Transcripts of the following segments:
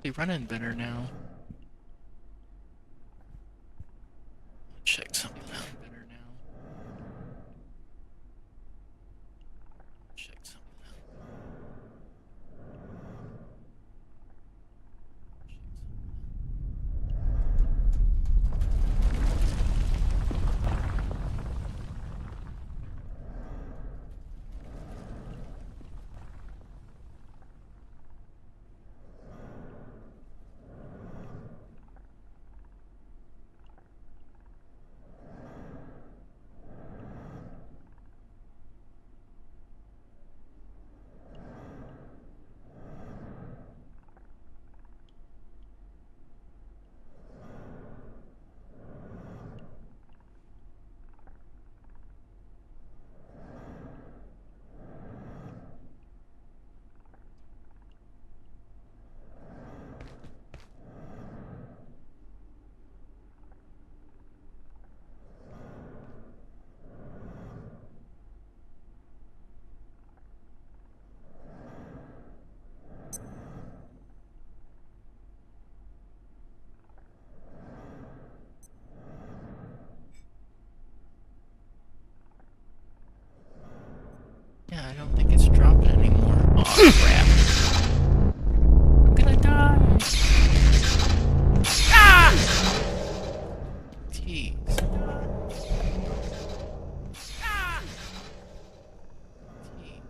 They're running better now. Check something out better now. Check something out. Yeah, I don't think it's dropping anymore. Oh, crap. I'm gonna die. Ah! Jeez. Ah! Jeez.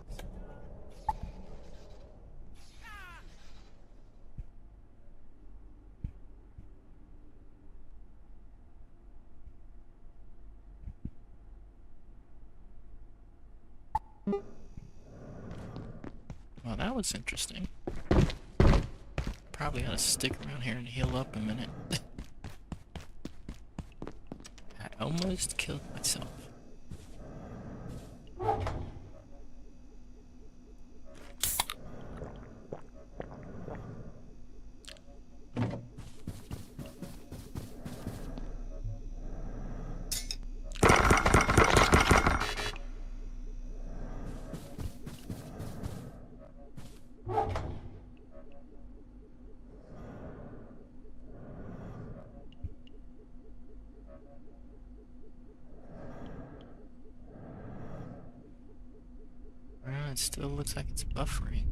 Well, that was interesting. Probably ought to stick around here and heal up a minute. I almost killed myself. Well, it still looks like it's buffering.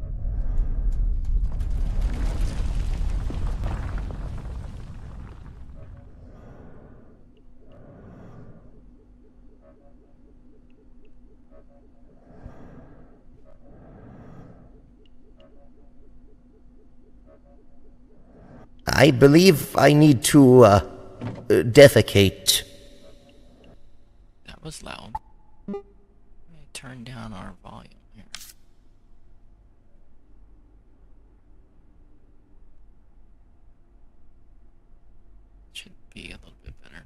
I believe I need to, defecate. That was loud. Let me turn down our volume here. Should be a little bit better.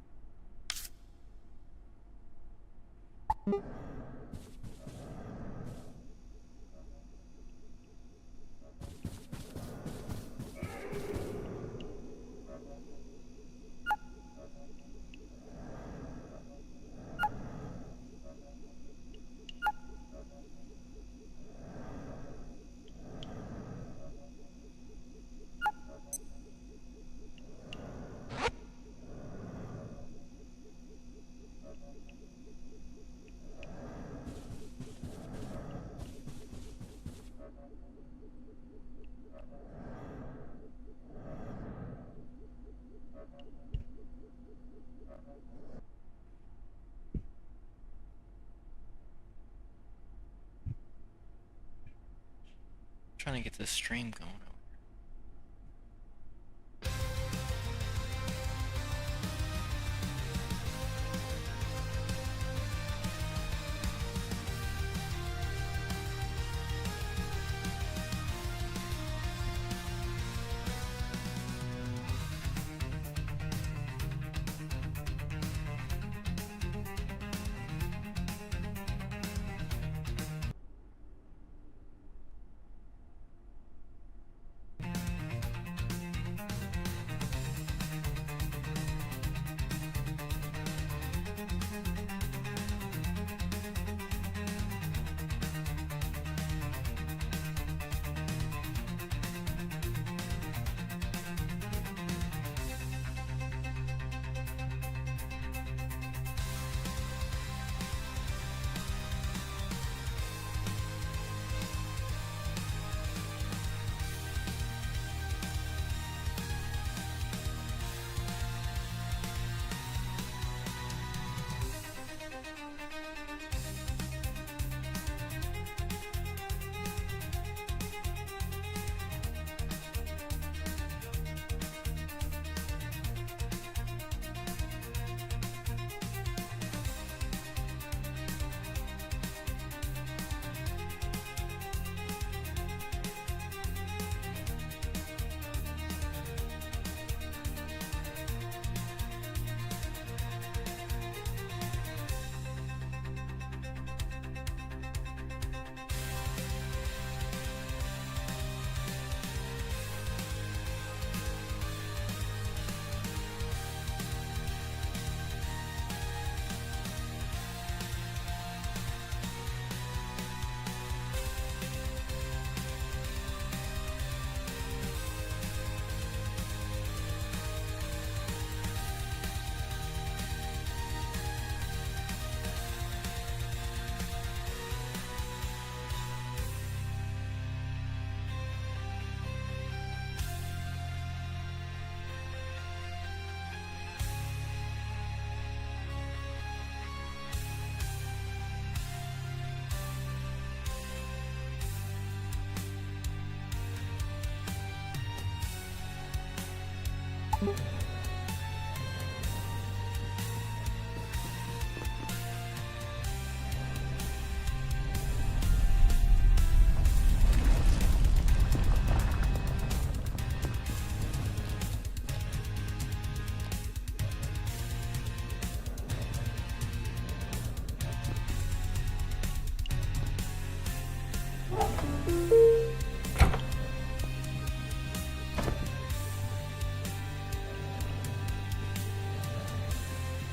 Trying to get this stream going.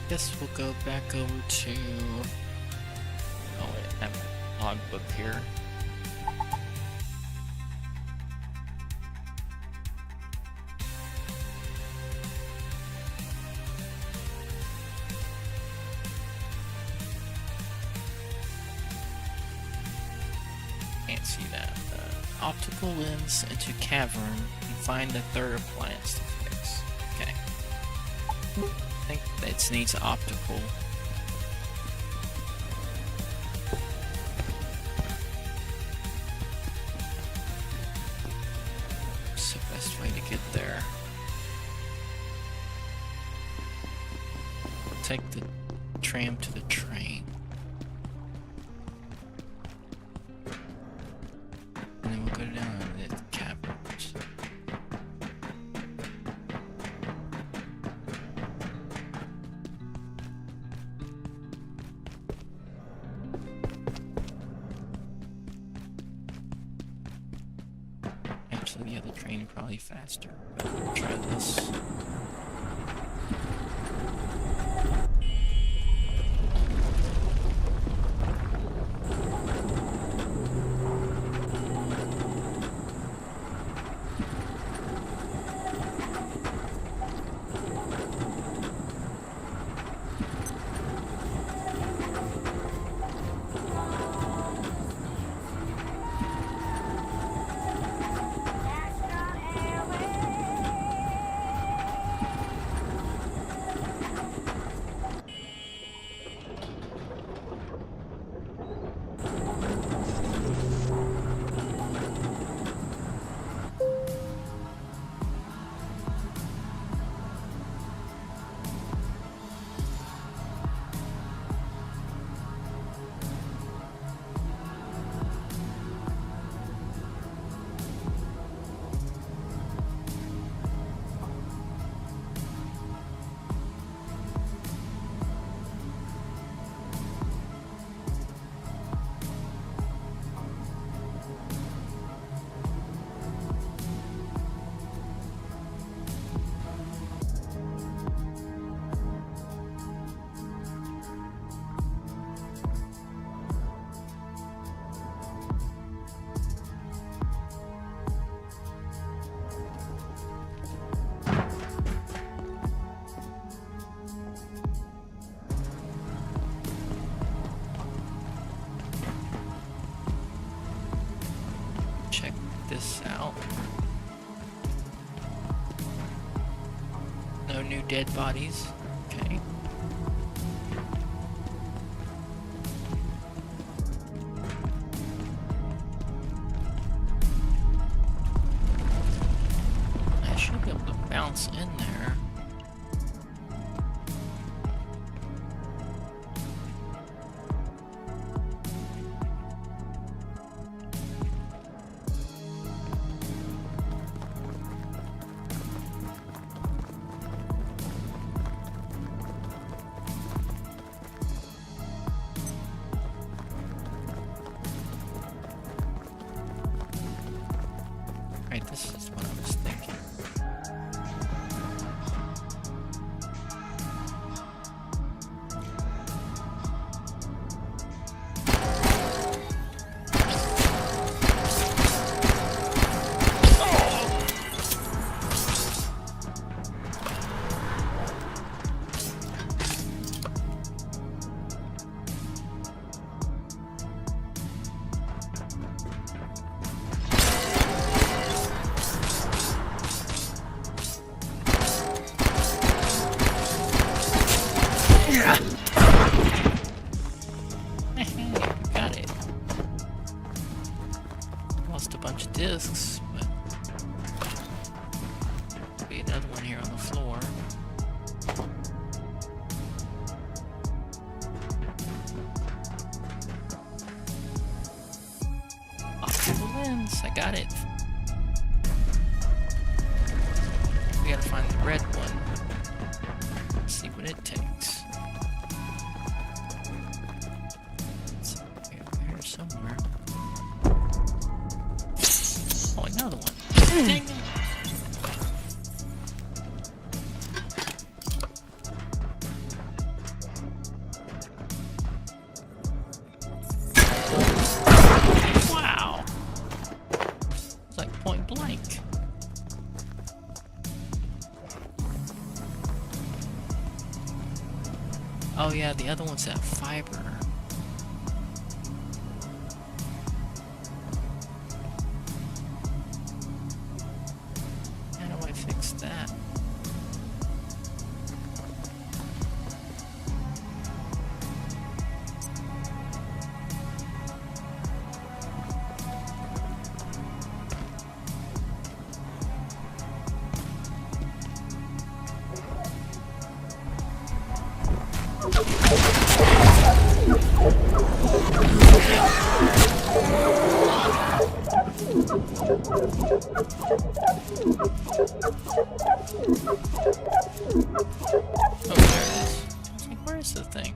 Guess we'll go back over to... Oh wait, I have a logbook here. Can't see that. Optical lens into cavern and find the third appliance to fix. Okay. I think it needs optical. What's the best way to get there? Take the tram to the train. And then we'll go down to the caverns. Actually, yeah, the train probably faster. But we'll try this. Check this out. No new dead bodies. Okay. what's in there. Right, this is what I was thinking. Got it. Lost a bunch of discs, but there'll be another one here on the floor. Optical lens, I got it. We gotta find the red one. Let's see what it takes. It's here somewhere. Oh, another one. Dang it. Wow. It's like point blank. Oh yeah, the other one's that fiber. How do I fix that? Oh, there it is. It's like, where is the thing?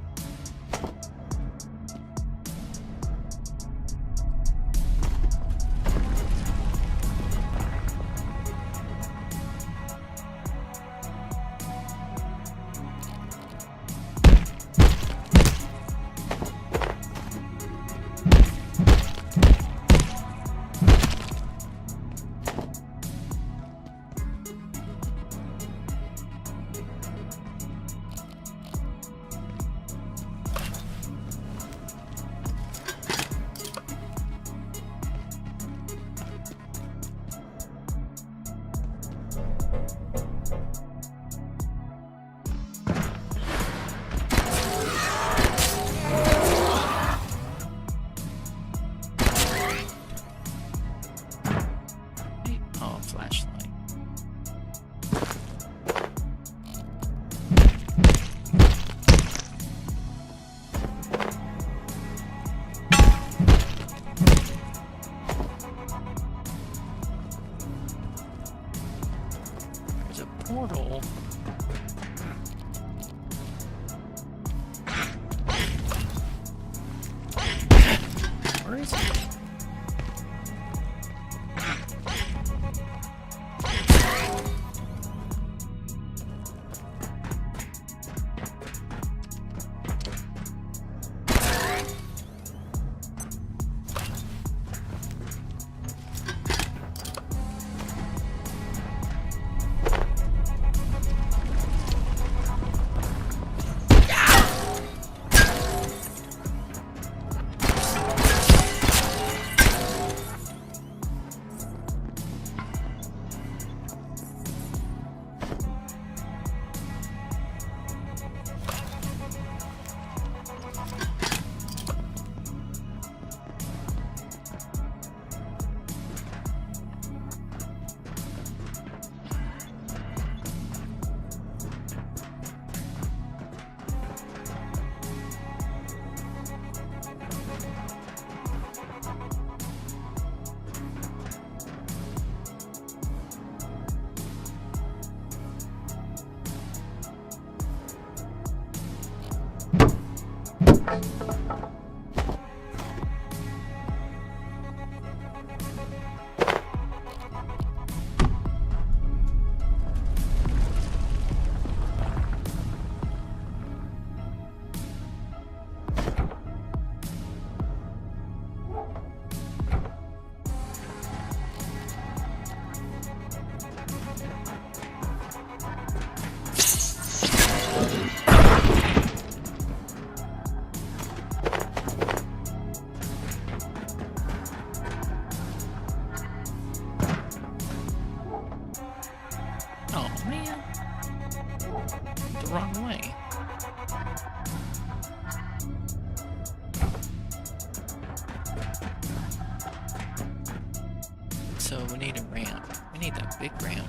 So we need a ramp. We need that big ramp.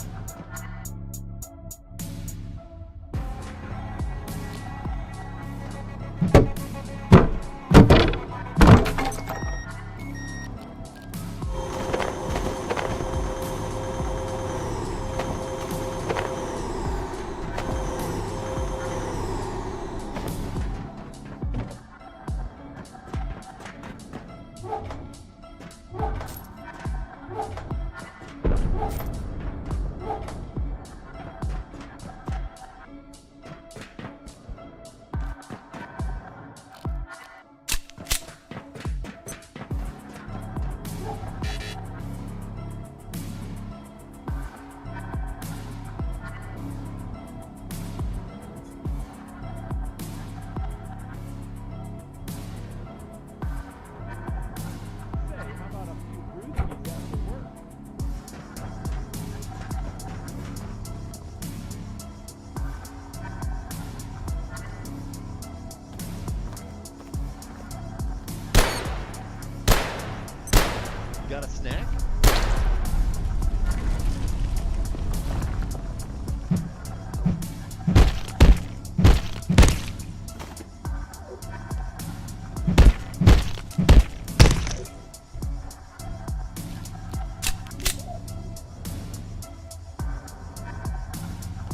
Got a snack?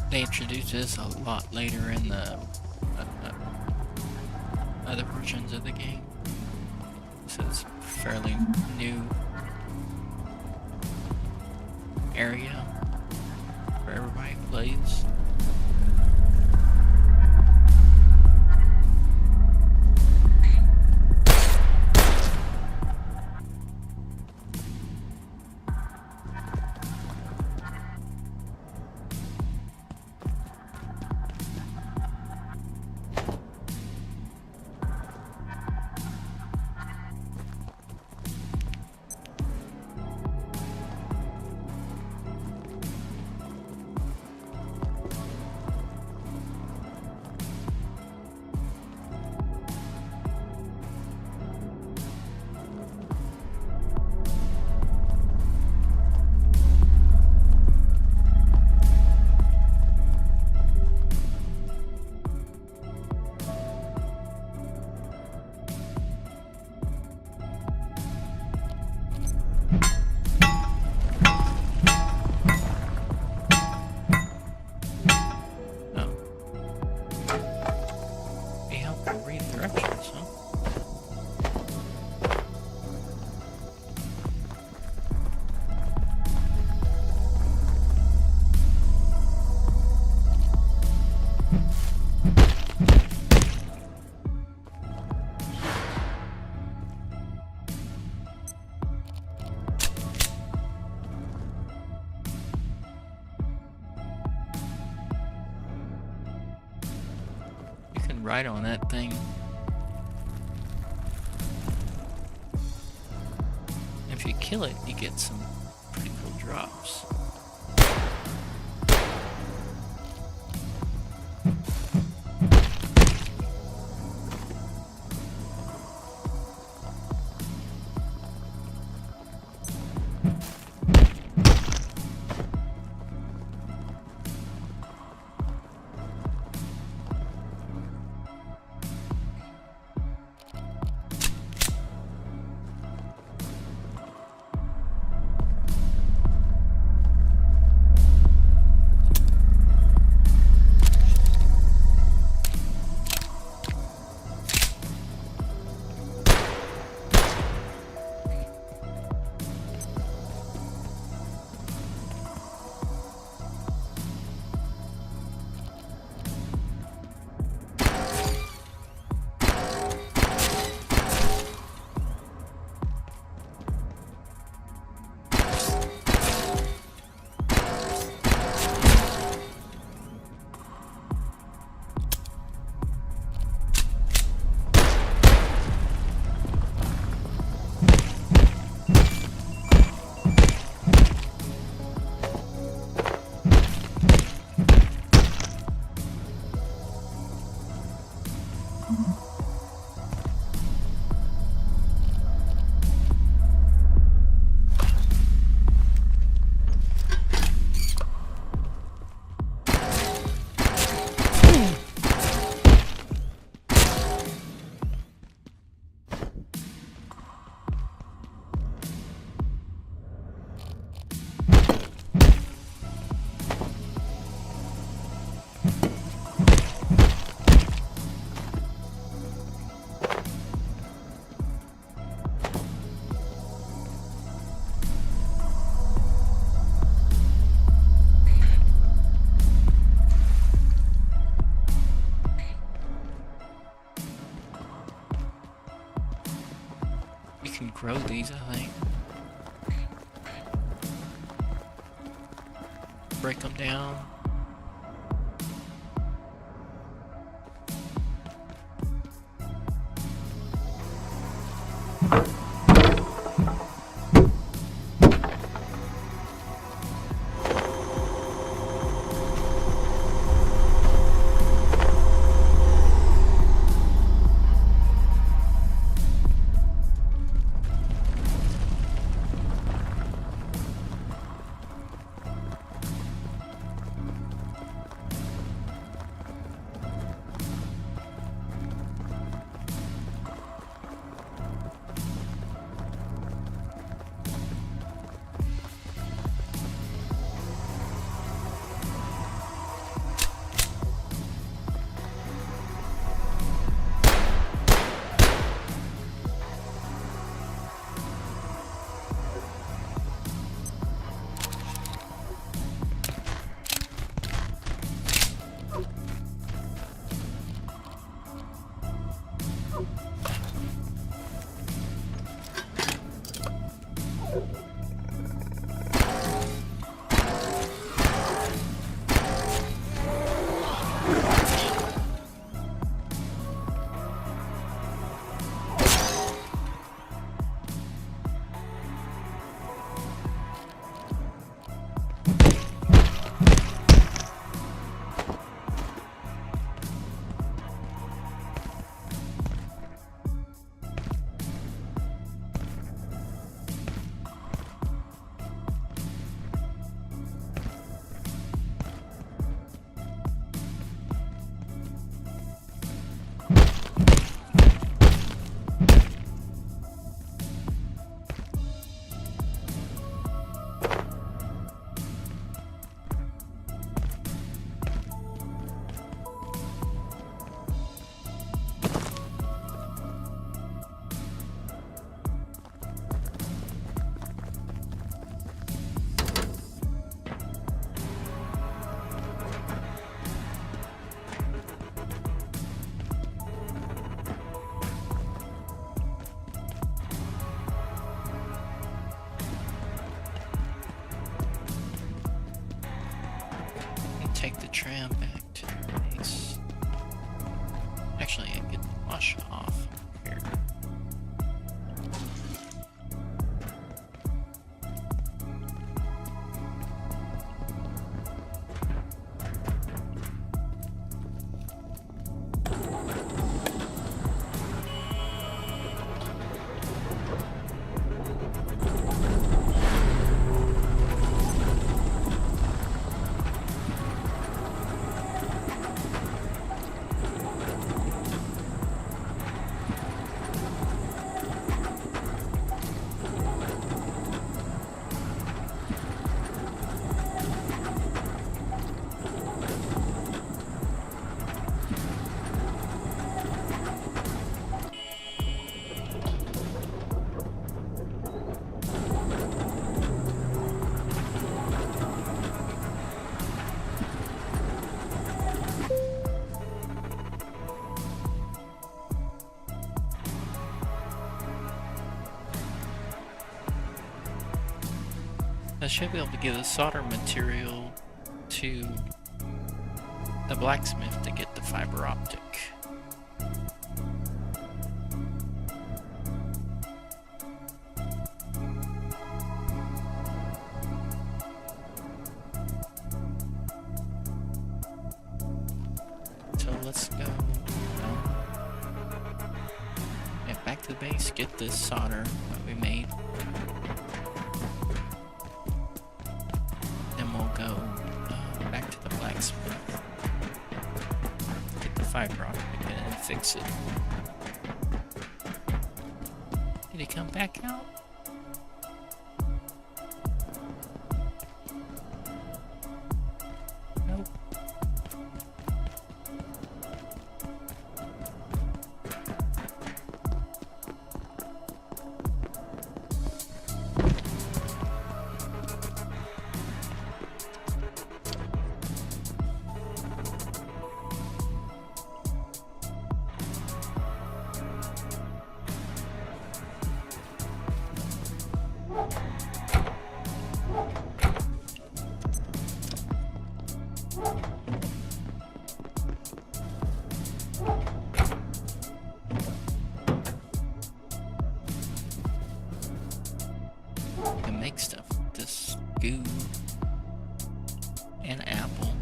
They introduced this a lot later in the other versions of the game. So it's a fairly new area for everybody who plays. Right on that thing. If you kill it, you get some pretty cool drops. break them down. Take the tram back to the base. Actually, I can wash off here. I should be able to get the solder material to the blacksmith to get the fiber optic. So let's go back to the base, get this solder that we made. Go back to the blacksmith, get the fiber optic and fix it. Did he come back out? Nope. make stuff with this goo and apple.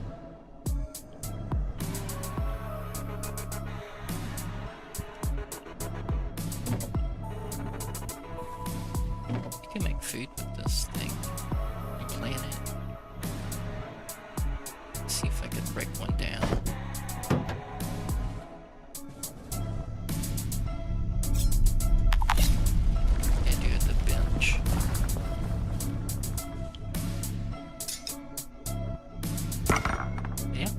You can make food with this thing and plant it. Let's see if I could break one down. And do the bench. Yeah.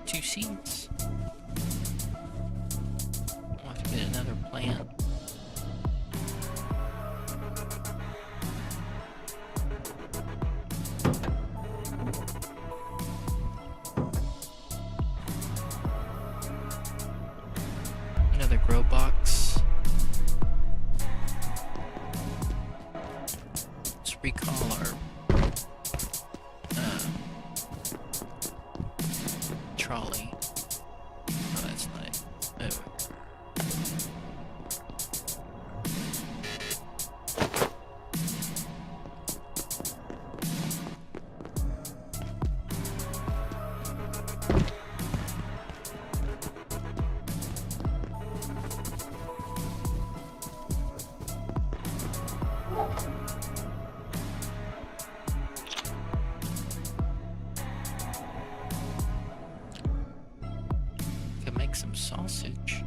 2 seeds. I'll have to get another plant. Another grow box. Let's recall our trolley. Oh, that's not it. Oh. Could make some sausage.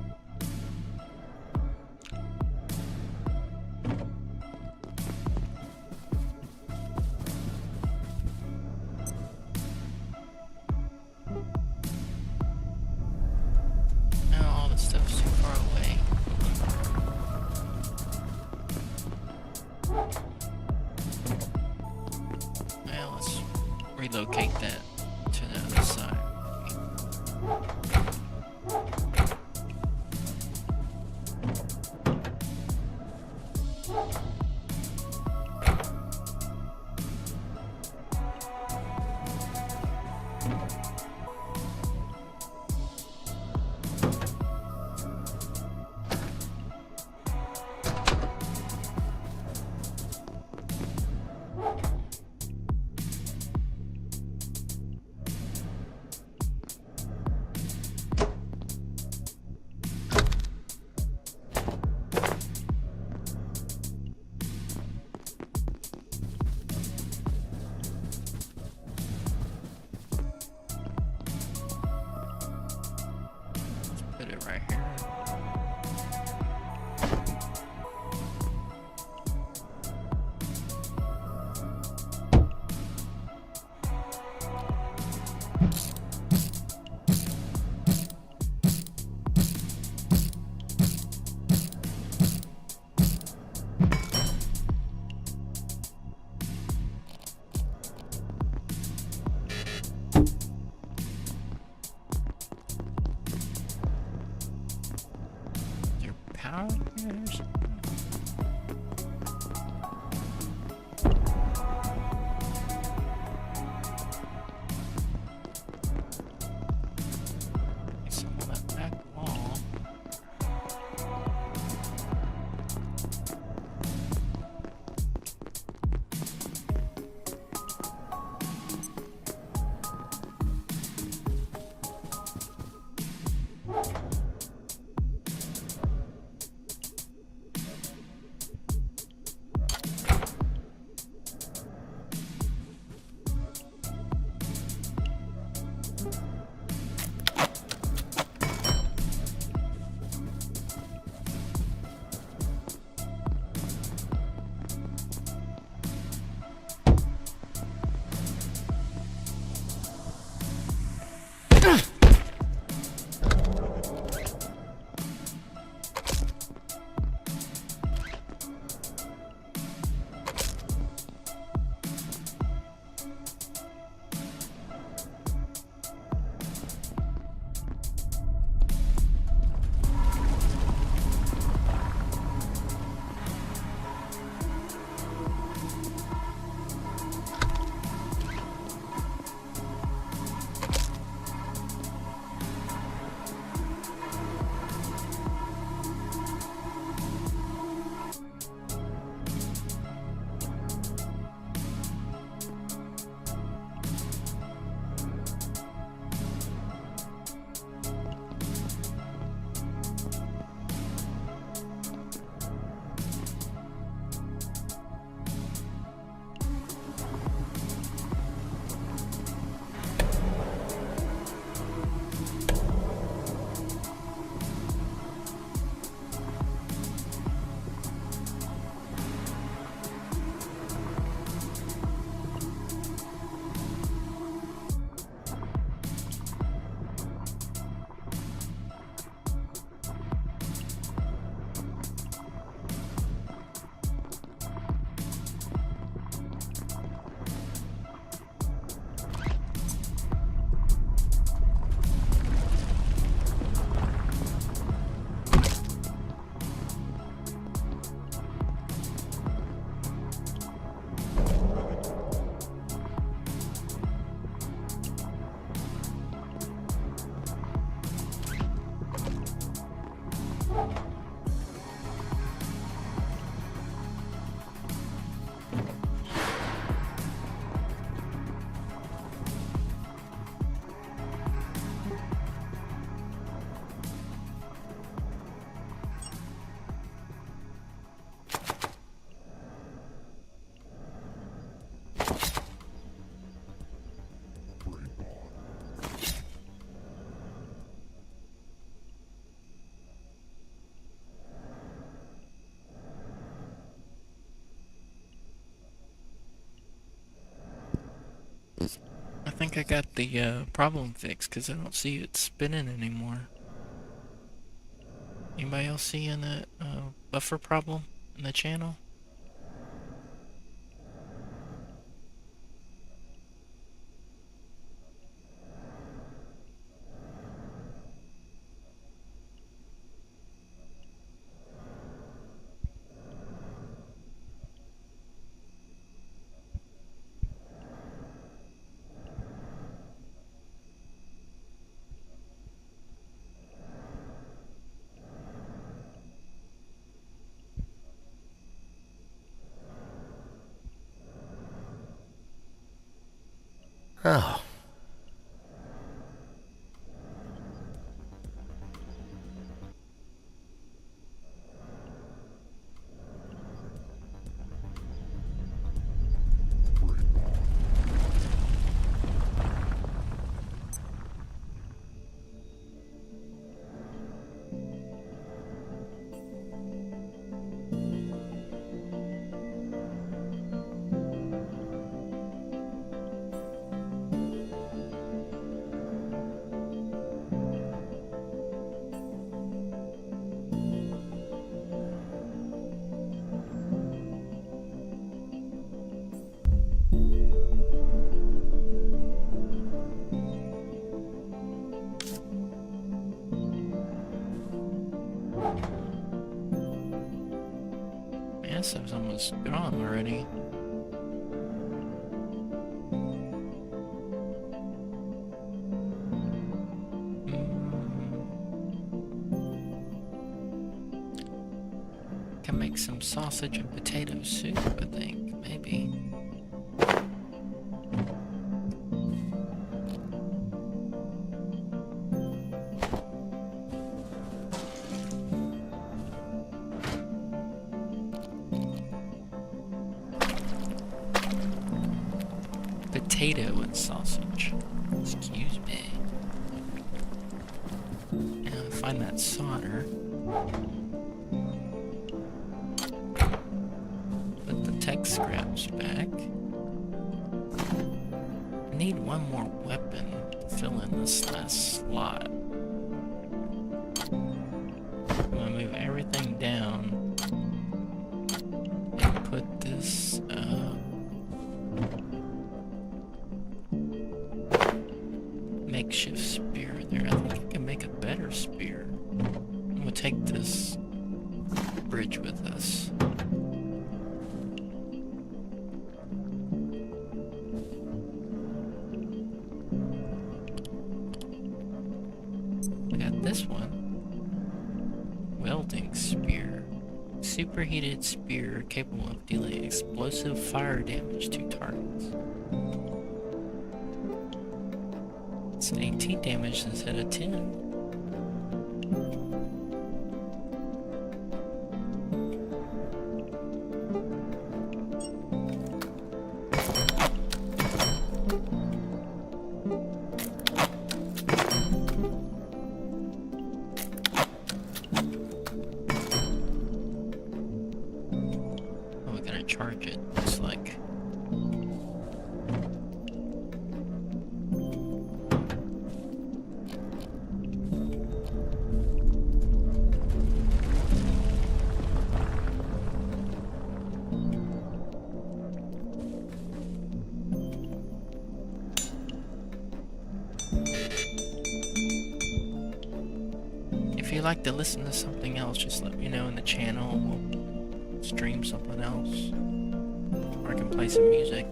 No, all this stuff's too far away. Well, let's relocate that to the other side. Put it right here. think I got the problem fixed because I don't see it spinning anymore. Anybody else seeing that buffer problem in the channel? Oh. Man, this stuff's almost gone already. Can make some sausage and potato soup, I think, maybe. Potato and sausage. Excuse me. Now find that solder. Put the tech scraps back. I need one more weapon to fill in this last slot. I'm gonna move everything down and put this makeshift spear there. I think I can make a better spear. I'm gonna take this bridge with us. I got this one. Welding spear. Superheated spear capable of dealing explosive fire damage to targets. It's an 18 damage instead of 10. Oh, we gotta charge it. It's like... If you'd like to listen to something else, just let me know in the channel. We'll stream something else. Or I can play some music.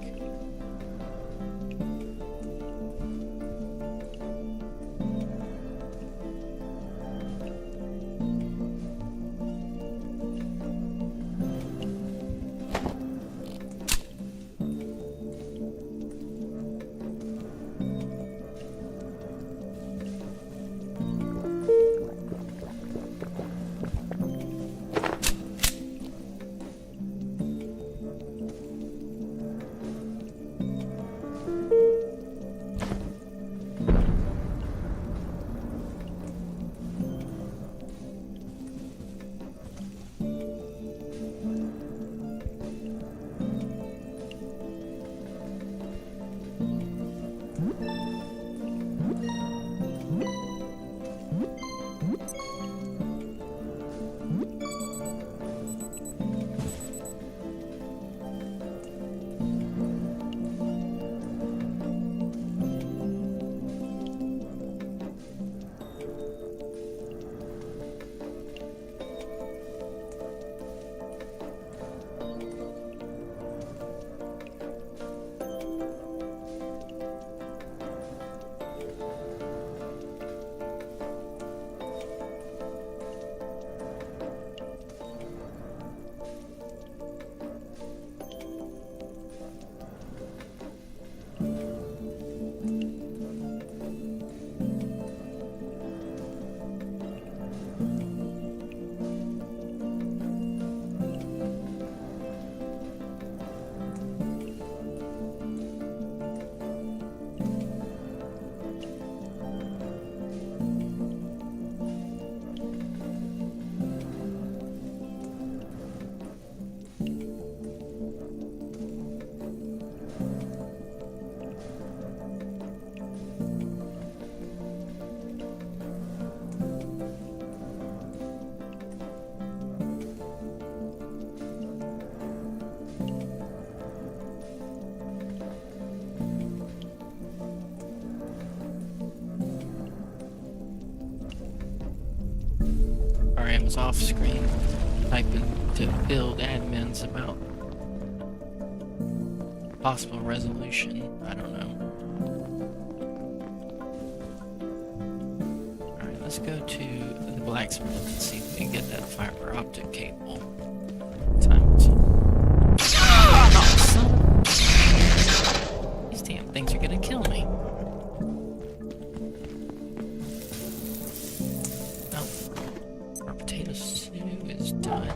was off screen typing to build admins about possible resolution. I don't know. Alright, let's go to the blacksmith and see if we can get that fiber optic cable. Time to... Oh, son of... These damn things are gonna kill me. Oh. Our potato stew is done.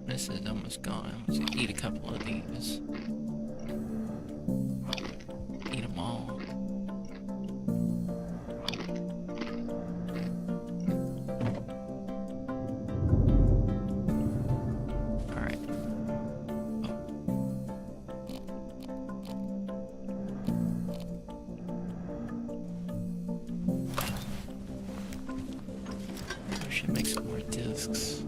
This is almost gone. Let's eat a couple of these. Eat them all. Alright. We should make some more discs.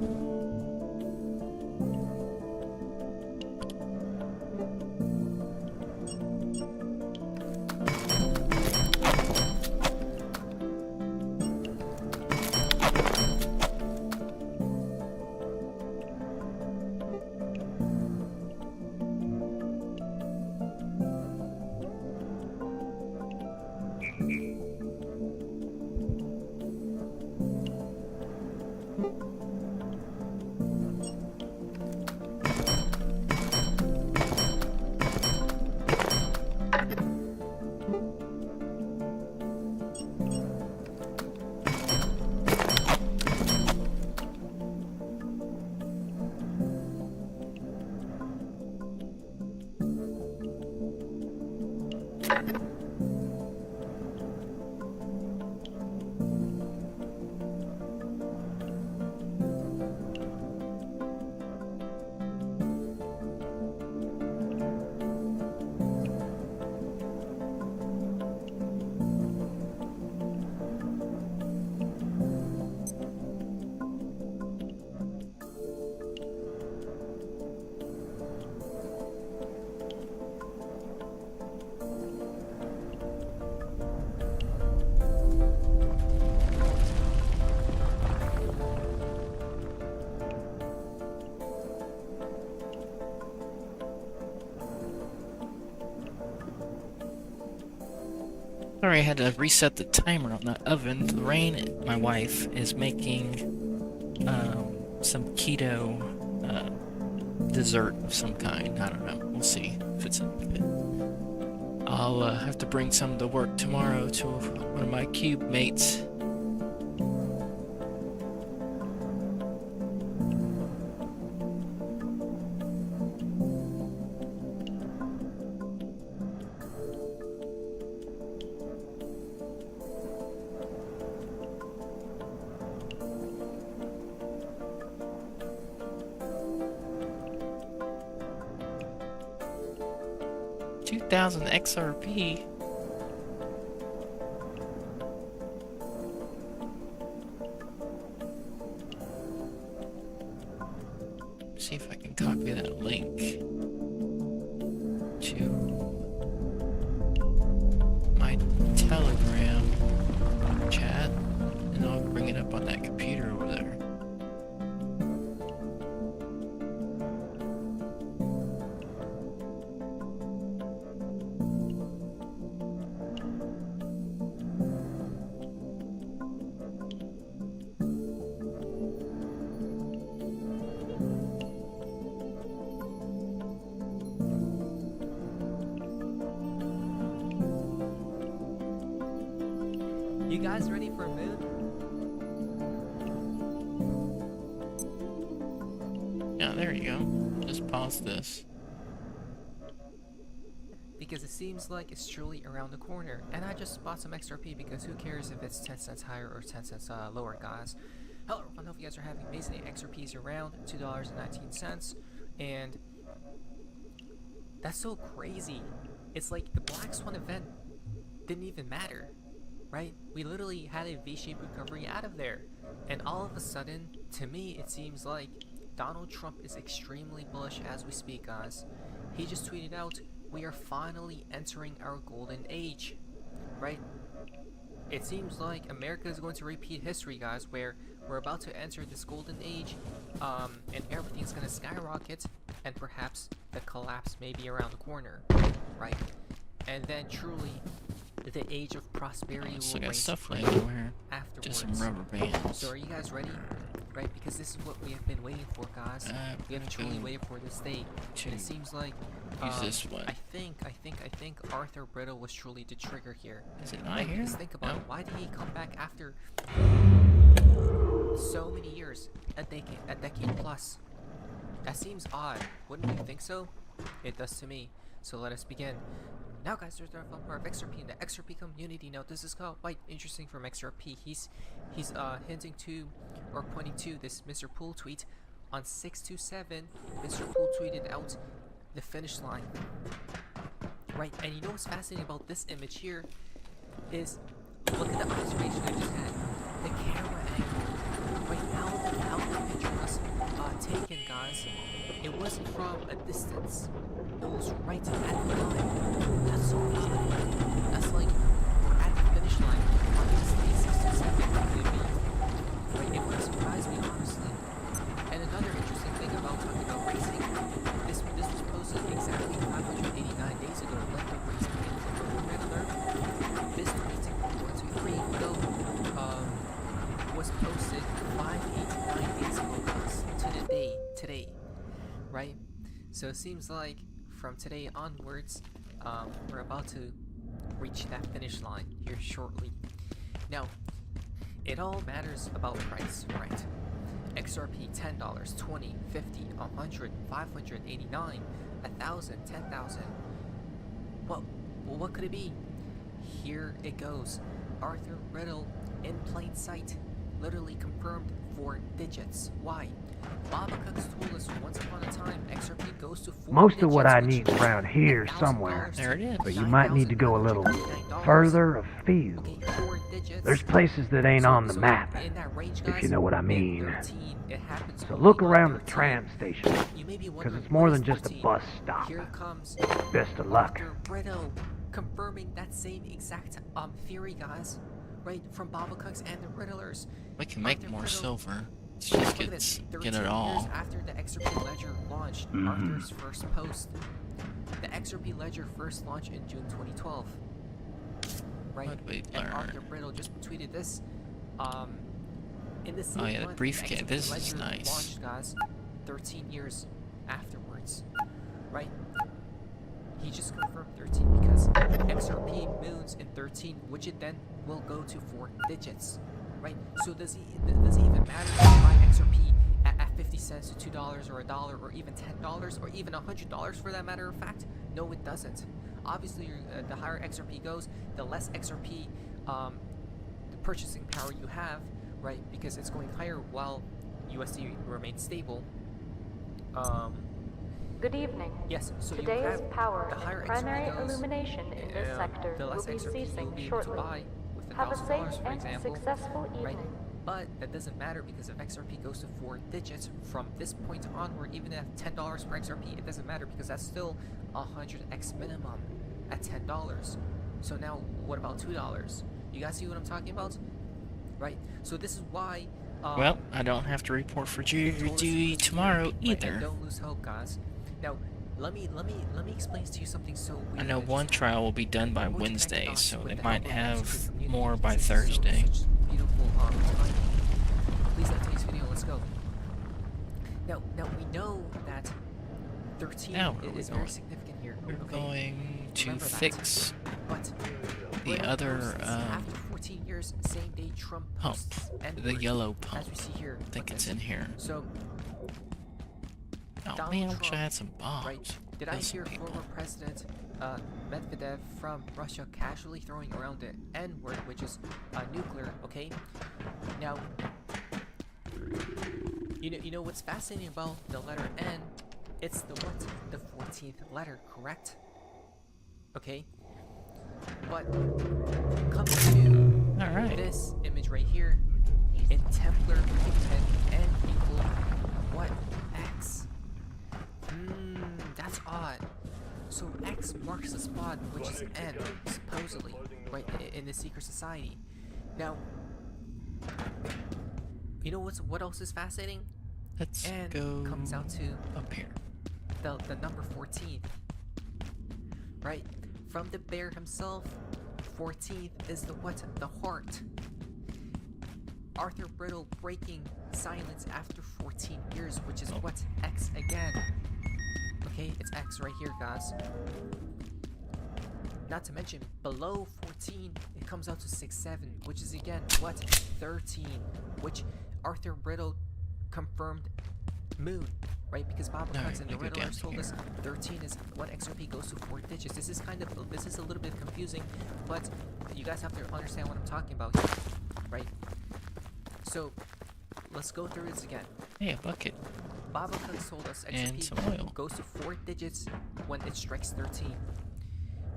Sorry, I had to reset the timer on the oven. Lorraine, my wife, is making some keto dessert of some kind. I don't know. We'll see if it's any good. I'll have to bring some to work tomorrow to one of my cube mates. XRP. See if I can copy that link to my Telegram chat, and I'll bring it up on that computer over there. You guys ready for a move? Yeah, there you go. Just pause this. Because it seems like it's truly around the corner. And I just bought some XRP because who cares if it's 10 cents higher or 10 cents lower, guys. Hello everyone, I hope you guys are having amazing XRPs around $2.19. And that's so crazy. It's like the Black Swan event didn't even matter. right? We literally had a V-shaped recovery out of there. And all of a sudden, to me, it seems like Donald Trump is extremely bullish as we speak, guys. He just tweeted out, "We are finally entering our golden age," right? It seems like America is going to repeat history, guys, where we're about to enter this golden age, and everything's going to skyrocket, and perhaps the collapse may be around the corner, right? And then truly, the age of prosperity Still will got reign stuff supreme everywhere. afterwards. Just some rubber bands. So are you guys ready? Right, because this is what we have been waiting for, guys. We have truly waited for this day. And it seems like Use this one. I think Arthur Brittle was truly the trigger here. Is it not here? Because think about No. it. Why did he come back after so many years? A decade plus. That seems odd. Wouldn't you think so? It does to me. So let us begin. Now, guys, there's the fun part of XRP in the XRP community. Now, this is quite interesting from XRP. He's hinting to or pointing to this Mr. Pool tweet on 627. Mr. Pool tweeted out the finish line. Right, and you know what's fascinating about this image here is look at the observation I just had. The camera angle. Right, how the picture was taken, guys. It wasn't from a distance. It was right at the line. That's so odd. That's like we're at the finish line on this day 67 Right, it would surprise me honestly. And another interesting thing about talking about racing, this was posted exactly 589 days ago when the race came from Red Alert. This tweet, 123 ago, was posted 589 days ago, guys, to the day, today, right? So it seems like from today onwards, we're about to reach that finish line here shortly. Now, it all matters about price, right? XRP $10, $20, $50, $100, $589, $1,000, $10,000. Well, what could it be? Here it goes. Arthur Riddle in plain sight, literally confirmed 4 digits. Why? Baba Cook's told us once upon a time XRP goes to 4 Most of what I digits, need which is around here $1,000 somewhere. There it is. But you might need to go a little $9,999. further afield. Okay, 4 digits. There's places that ain't on the So map, in that range, if you guys, know what I in mean. 13, it happens So only look on around the 13. tram station, You may be because wondering, it's more what than is just a 13? bus stop. Here comes Best of luck. Arthur Brittle confirming that same exact theory, guys. Right, from Baba Cooks and the Riddlers. We can make Arthur more Brittle- silver. Let's just Look at this, get 13 it years all. after the XRP Ledger launched, Arthur's first post. The XRP Ledger first launched in June 2012. Right? What did we And Arthur learn? Brittle just tweeted this. In the same Oh yeah, the month, briefcase. XRP This is Ledger nice. launched, guys, 13 years afterwards. Right? He just confirmed 13 because XRP moons in 13, which it then will go to 4 digits. Right? So does it even matter if you buy XRP at 50 cents to $2 or $1 or even $10 or even $100 for that matter of fact? No, it doesn't. Obviously, the higher XRP goes, the less XRP the purchasing power you have, right? Because it's going higher while USD remains stable. Good evening. Yes, so you Today's have power the higher and primary XRP goes, illumination in this sector the will less be XRP you'll ceasing be able to shortly. buy with Have a $1,000, safe for and example. successful Right? evening. But that doesn't matter because if XRP goes to 4 digits from this point onward, even at $10 per XRP, it doesn't matter because that's still 100x minimum at $10. So now, what about $2? You guys see what I'm talking about? Right? So this is why. Well, I don't have to report for jury duty tomorrow Right, either. and don't lose hope, guys. Now, let me explain to you something so weird. I know and one interesting. trial will be done by We're going to connect Wednesday, dots so with they the might help of the have XRP community more by because this is Thursday. such beautiful timing. Please like today's video. Let's go. Now we know that 13 Now where are we is going? very significant here. We're Okay, going to remember that. fix but the Brittle other posts after 14 years, same day Trump pump, posts the N-word, yellow pump. as we see here. I think Look it's at in this. here. So, Oh Donald man, I wish I Trump, had some bombs. right? Did I Kill some hear people. former President Medvedev from Russia casually throwing around the N-word, which is nuclear? Okay. Now, you know what's fascinating about the letter N? It's the what? The 14th letter, correct? Okay. But coming to Alright. This image right here in Templar Pigpen N equal what? X. That's odd. So X marks the spot, which is N, supposedly, right, in the secret society. Now, you know what else is fascinating? Let's N go comes out to up here. the number 14, right? From the bear himself, 14th is the what? The heart. Arthur Brittle breaking silence after 14 years, which is what? X again. Okay, it's X right here, guys. Not to mention, below 14, it comes out to 6-7, which is again, what? 13, which Arthur Brittle confirmed moon, right? Because Bob Cox and the Riddlers told us 13 is what XRP goes to 4 digits. This is a little bit confusing, but you guys have to understand what I'm talking about here, right? So, let's go through this again. Hey, a bucket. Baba Cox told us And some XRP oil. goes to 4 digits when it strikes 13.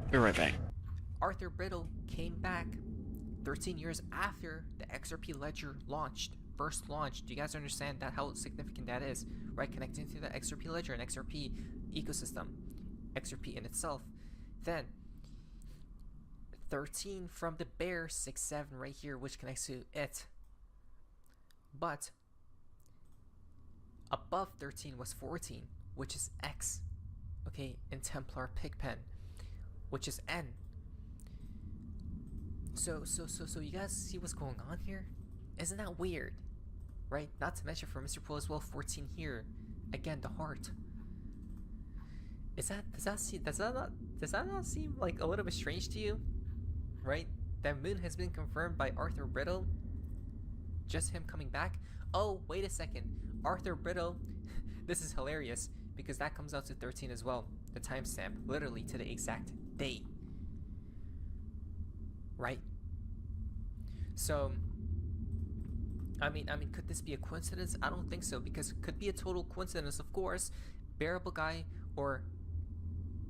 Be right back. Arthur Brittle came back 13 years after the XRP ledger first launched. Do you guys understand that how significant that is, right? Connecting to the XRP ledger and XRP ecosystem, XRP in itself. Then 13 from the bear, 6-7 right here, which connects to it. But above 13 was 14, which is X, okay, in Templar Pigpen, which is N. So you guys see what's going on here? Isn't that weird? Right? Not to mention for Mr. Pool as well, 14 here. Again, the heart. Does that not seem like a little bit strange to you? Right? That moon has been confirmed by Arthur Brittle. Just him coming back. Oh, wait a second. Arthur Brittle. This is hilarious because that comes out to 13 as well. The timestamp, literally to the exact date. Right? So, I mean, could this be a coincidence? I don't think so, because it could be a total coincidence, of course. Bearable Guy or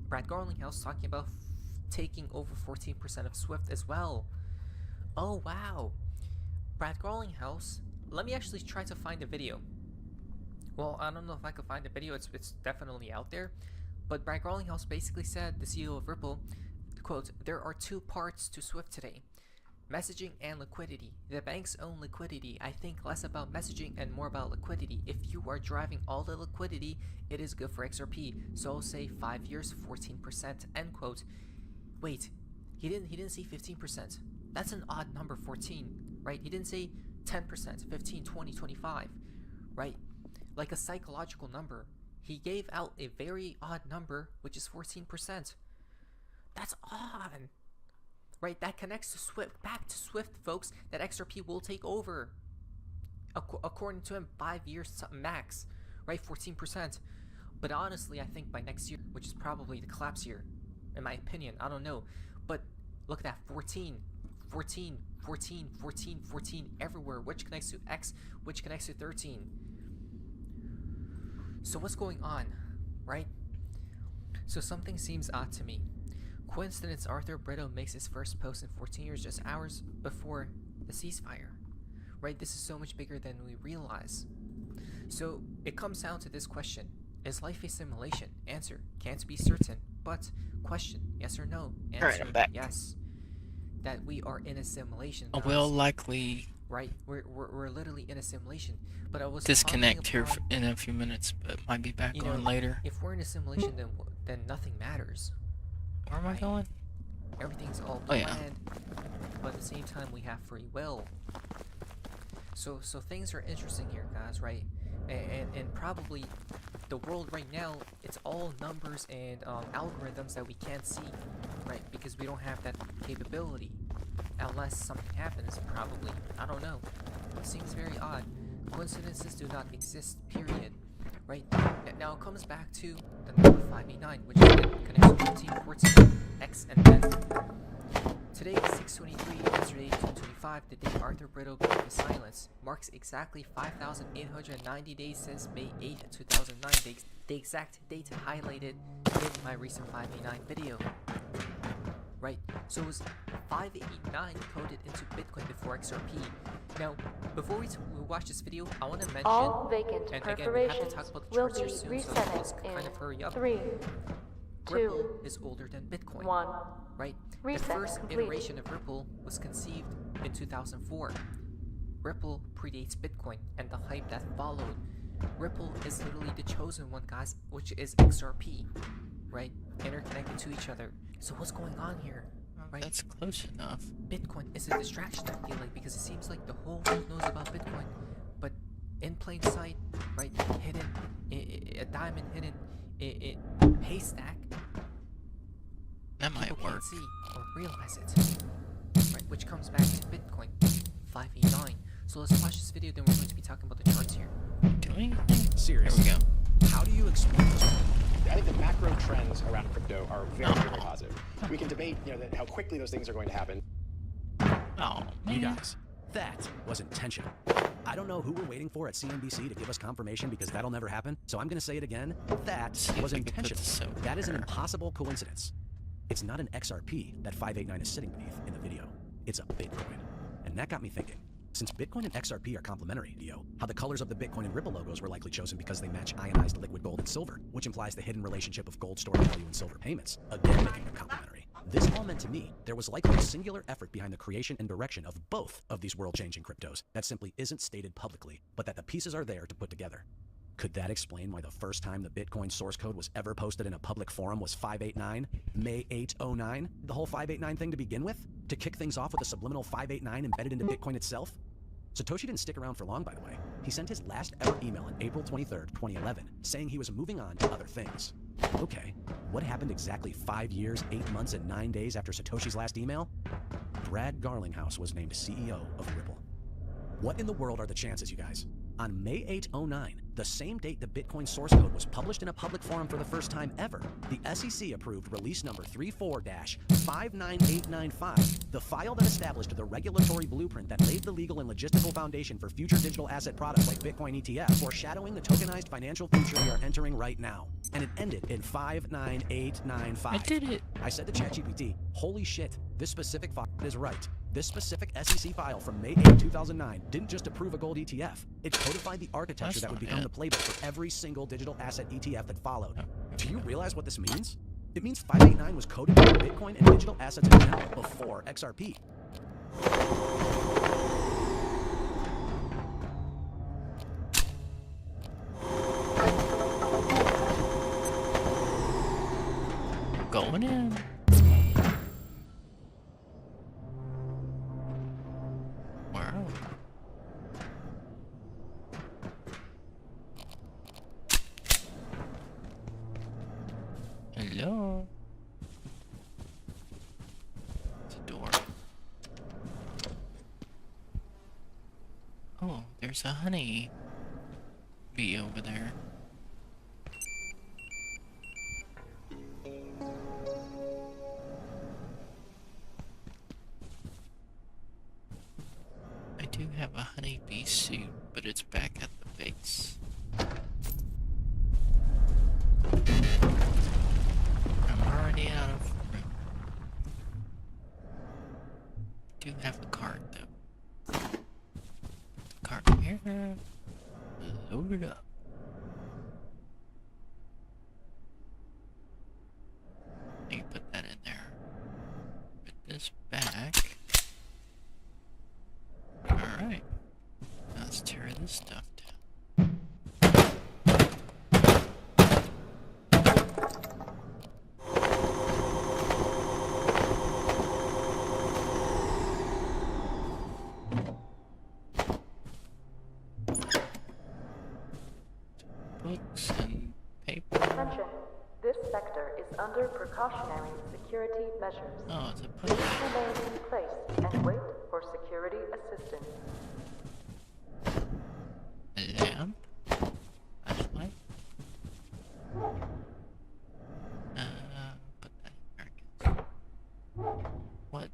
Brad Garlinghouse talking about taking over 14% of Swift as well. Oh, wow. Brad Garlinghouse, let me actually try to find a video. Well, I don't know if I could find a video, it's definitely out there. But Brad Garlinghouse basically said, the CEO of Ripple, quote, "There are 2 parts to Swift today. Messaging and liquidity. The bank's own liquidity. I think less about messaging and more about liquidity. If you are driving all the liquidity, it is good for XRP. So I'll say 5 years, 14%." End quote. Wait, he didn't say 15%. That's an odd number, 14, right? He didn't say 10%, 15, 20, 25, right? Like a psychological number. He gave out a very odd number, which is 14%. That's odd. Right, that connects to Swift, back to Swift, folks, that XRP will take over. According to him, 5 years max, right, 14%. But honestly, I think by next year, which is probably the collapse year, in my opinion, I don't know. But look at that, 14, 14, 14, 14, 14, everywhere, which connects to X, which connects to 13. So what's going on, right? So something seems odd to me. Coincidence, Arthur Brittle makes his first post in 14 years, just hours before the ceasefire. Right? This is so much bigger than we realize. So it comes down to this question. Is life a simulation? Answer, can't be certain. But question, yes or no? Answer, Alright, I'm back. yes. That we are in a simulation. I will likely Right? We're literally in a simulation. But I was disconnect here upon, in a few minutes, but might be back you know, on later. If we're in a simulation, then nothing matters. Where am I going? Everything's all Oh, planned, yeah. but at the same time we have free will. So things are interesting here, guys, right? And probably the world right now, it's all numbers and algorithms that we can't see, right? Because we don't have that capability. Unless something happens, probably. I don't know. It seems very odd. Coincidences do not exist, period. Right? Now it comes back to the number 589, which connects to 14, X, and N. Today is 6/23, yesterday 2/25, the day Arthur Brittle broke his silence, marks exactly 5,890 days since May 8, 2009, the exact date highlighted in my recent 589 video. right? So it was 589 coded into Bitcoin before XRP. Now, before we watch this video, I want to mention, All vacant and again, we have to perforations talk about the will charts here be soon, so reset let's kind of hurry up. 3, Ripple 2, is older than Bitcoin, 1. right? Reset The first complete. iteration of Ripple was conceived in 2004. Ripple predates Bitcoin and the hype that followed. Ripple is literally the chosen one, guys, which is XRP, right? Interconnected to each other. So what's going on here, right? That's close enough. Bitcoin is a distraction, I feel like, because it seems like the whole world knows about Bitcoin, but in plain sight, right, hidden, a diamond hidden in haystack, That might people work. can't see or realize it, right? Which comes back to Bitcoin 589. So let's watch this video, then we're going to be talking about the charts here. Do anything? Seriously. There we go. How do you explain this? I think the macro trends around crypto are very, very positive. We can debate, how quickly those things are going to happen. Oh, man. You guys, that was intentional. I don't know who we're waiting for at CNBC to give us confirmation because that'll never happen. So I'm going to say it again. That See if was we can put intentional. this over That is an here. impossible coincidence. It's not an XRP that 589 is sitting beneath in the video. It's a Bitcoin. And that got me thinking. Since Bitcoin and XRP are complementary, how the colors of the Bitcoin and Ripple logos were likely chosen because they match ionized liquid gold and silver, which implies the hidden relationship of gold stored value and silver payments, again making them complementary. This all meant to me there was likely a singular effort behind the creation and direction of both of these world-changing cryptos that simply isn't stated publicly, but that the pieces are there to put together. Could that explain why the first time the Bitcoin source code was ever posted in a public forum was 589, May 809? The whole 589 thing to begin with? To kick things off with a subliminal 589 embedded into Bitcoin itself? Satoshi didn't stick around for long, by the way. He sent his last ever email on April 23rd, 2011, saying he was moving on to other things. Okay, what happened exactly 5 years, 8 months, and 9 days after Satoshi's last email? Brad Garlinghouse was named CEO of Ripple. What in the world are the chances, you guys? On May 8, 09, the same date the Bitcoin source code was published in a public forum for the first time ever, the SEC approved release number 34-59895, the file that established the regulatory blueprint that laid the legal and logistical foundation for future digital asset products like Bitcoin ETF, foreshadowing the tokenized financial future we are entering right now. And it ended in 59895. I did it. I said to ChatGPT, holy shit, this specific file is right. This specific SEC file from May 8, 2009 didn't just approve a gold ETF. It codified the architecture That's that would not become it. the playbook for every single digital asset ETF that followed. Do you realize what this means? It means 589 was coded for Bitcoin and digital assets in general before XRP. Going in. Wow. Hello. It's a door. Oh, there's a honey bee over there. I do have a honeybee suit, but it's back at the base. I'm already out of room. Do have a cart though. Cart here. Load it up. You put that in there. Put this back. Alright. Now let's tear this stuff down. Books and paper. Attention. This sector is under precautionary security measures. Oh, it's a Please push. remain in place and wait for security assistance. A lamp. Flashlight. Put that in there, I guess. What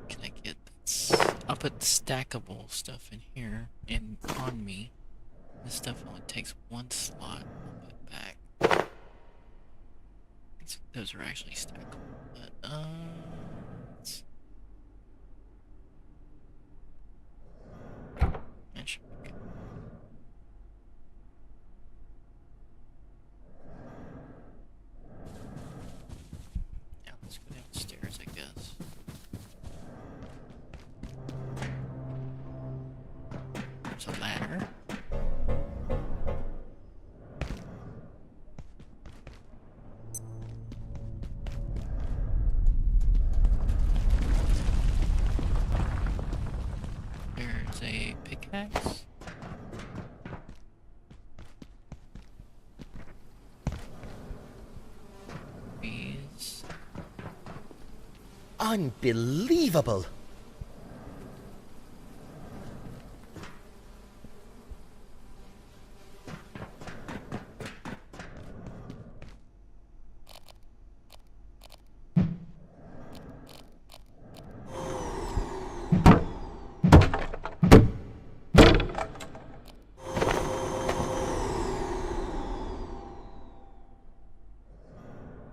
can I get that's... I'll put the stackable stuff in here and on me. This stuff only takes one slot. I'll put back. Those are actually stackable, but There's a ladder. There's a pickaxe. These. Unbelievable!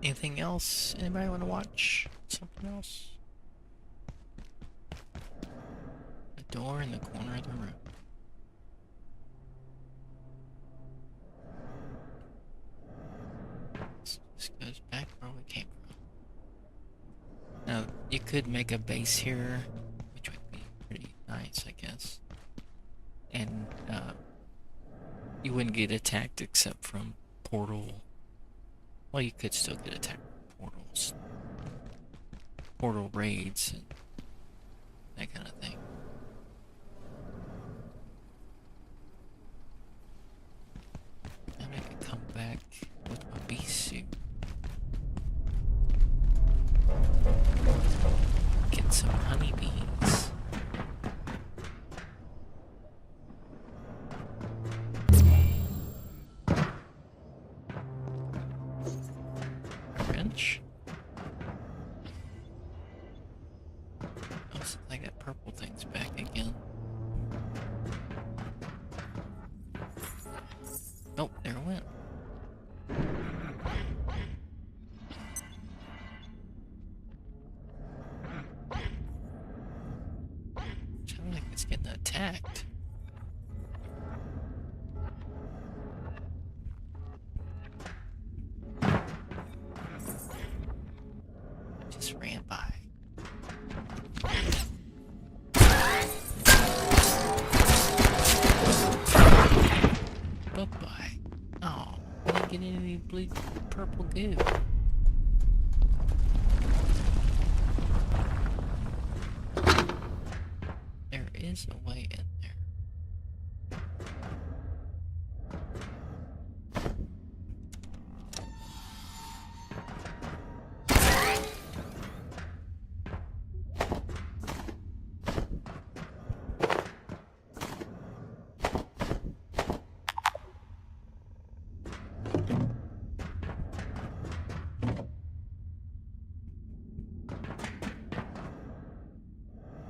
Anything else? Anybody want to watch something else? A door in the corner of the room. This goes back where we came from. Now, you could make a base here, which would be pretty nice, I guess. And, you wouldn't get attacked except from portal. Well, you could still get attacked from portals. Portal raids and that kind of thing. And I could come back with my beast suit. Get some honeybees. A wrench. Looks like that purple thing's back again. Nope, there it went. Sounds like it's getting attacked. Just ran by. Bye-bye. Oh, I didn't get any blue purple goo. There is a way in there.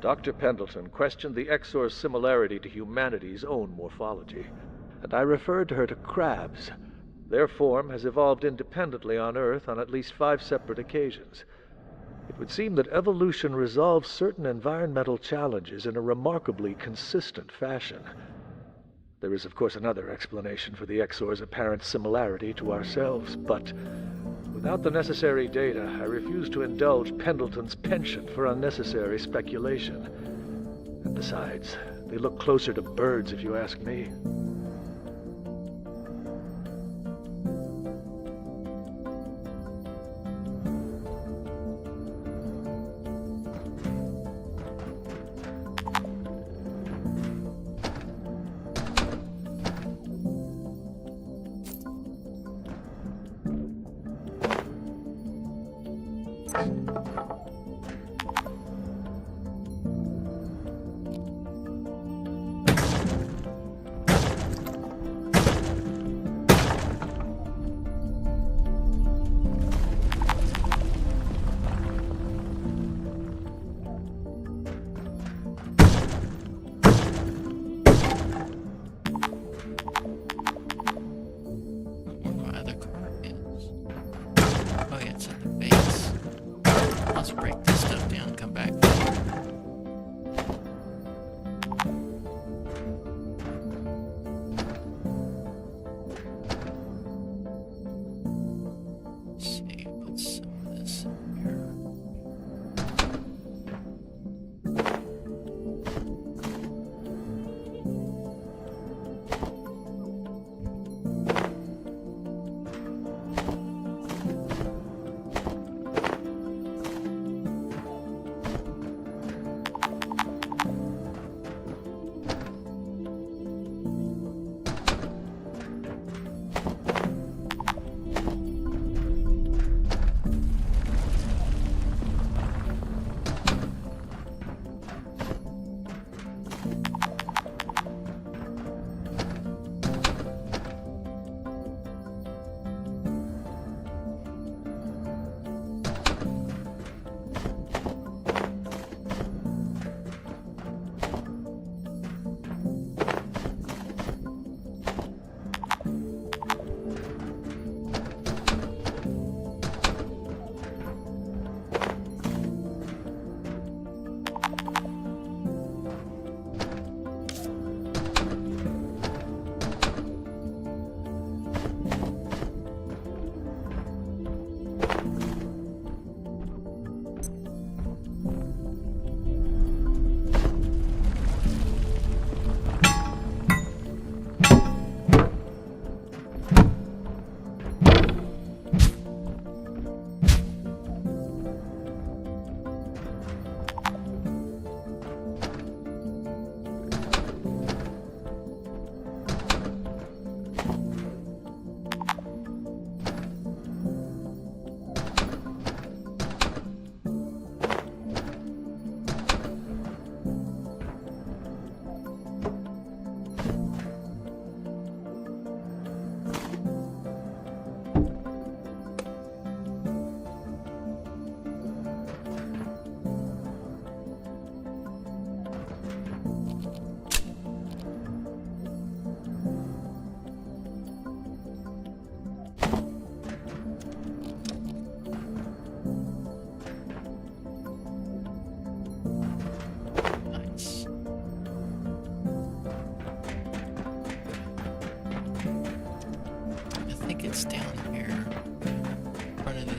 Dr. Pendleton questioned the Exor's similarity to humanity's own morphology, and I referred to her to crabs. Their form has evolved independently on Earth on at least 5 separate occasions. It would seem that evolution resolves certain environmental challenges in a remarkably consistent fashion. There is, of course, another explanation for the Exor's apparent similarity to ourselves, but without the necessary data, I refuse to indulge Pendleton's penchant for unnecessary speculation. And besides, they look closer to birds if you ask me. Where my other car is. Oh yeah, it's at the base. Let's break this stuff down and come back. Let's see, put some of this in here.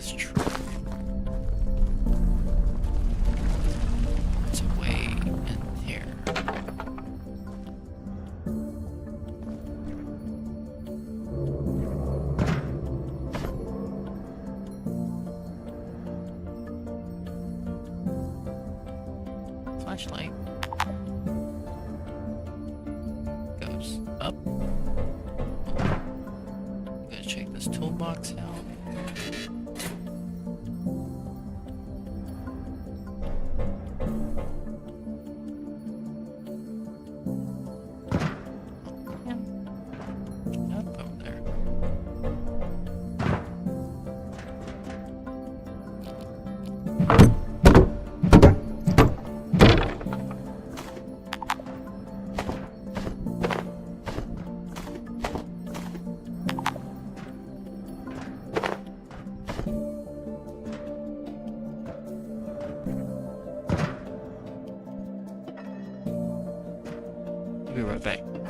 this truck. It's way in here. Flashlight goes up. I'm gonna check this toolbox out. Up over there. We'll be right back.